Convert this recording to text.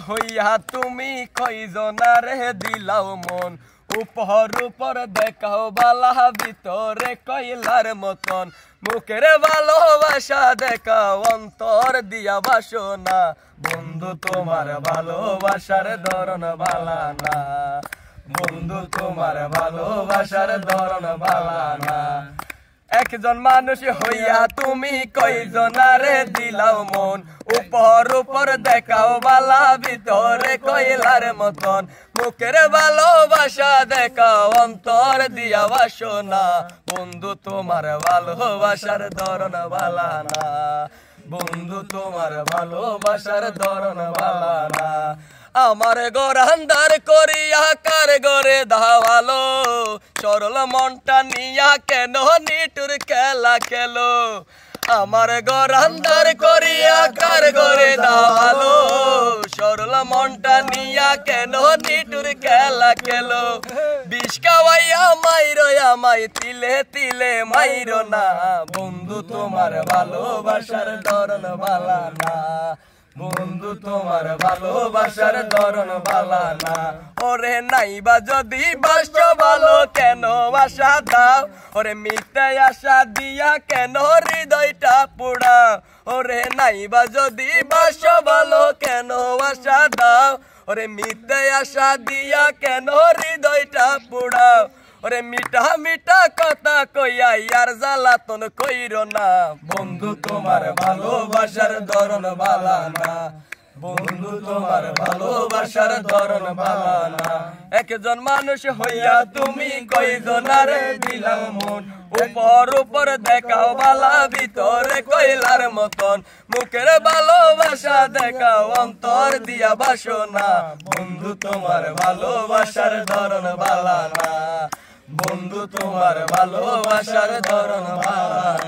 হইয়া তুমি কয়জনারে দিলাও মন উপর উপর দেখাও বালা ভিতরে কয়লার মতন মুখের ভালোবাসা দেখাও অন্তর দিয়া বাসনা বন্ধু তোমার ভালোবাসার ধরন বালা না বন্ধু তোমার ভালোবাসার ধরন বালা না একজন মানুষ হইয়া তুমি কয়জনারে দিলাও মন উপর উপর দেখাও বালা ভিতরে কয়লার মতন মুখের ভালোবাসা দেখাও অন্তর দিয়া বাসনা বন্ধু তোমার ভালোবাসার ধরন বালা না বন্ধু তোমার ভালোবাসার ধরন বালা না আমার ঘর আন্ধার করিয়া কার ঘরে ধাওয়ালো সরল মনটা নিয়া কেন নিটুর খেলা খেলো আমার ঘর আন্ধার করিয়া কার ঘরে ধাওয়ালো সরল মনটা নিয়া কেন নিটুর খেলা খেলো বিষ খাওয়াইয়া মাইরো আমায় তিলে তিলে মাইরো না বন্ধু তোমার ভালোবাসার ধরন বালা না বন্ধু তোমার ভালোবাসার ধরন বালা না ওরে নাইবা যদি বাসো ভালো কেন আশা দাও ওরে মিথ্যা আশা দিয়া কেন হৃদয়টা পোড়া ওরে নাইবা যদি বাসো ভালো কেন আশা দাও ওরে মিথ্যা আশা দিয়া কেন হৃদয়টা পোড়া ওরে মিঠা মিঠা কথা কইয়া ইয়ার জ্বালাতন কইরো না বন্ধু তোমার ভালোবাসার ধরন বালা না বন্ধু তোমার ভালোবাসার ধরন বালা না একজন মানুষ হইয়া তুমি কয়জনারে দিলাও মন উপর উপর দেখাও বালা ভিতরে কয়লার মতন মুখের ভালোবাসা দেখাও অন্তর দিয়া বাসনা বন্ধু তোমার ভালোবাসার ধরন বালা না বন্ধু তোমার ভালোবাসার ধরন বালা না।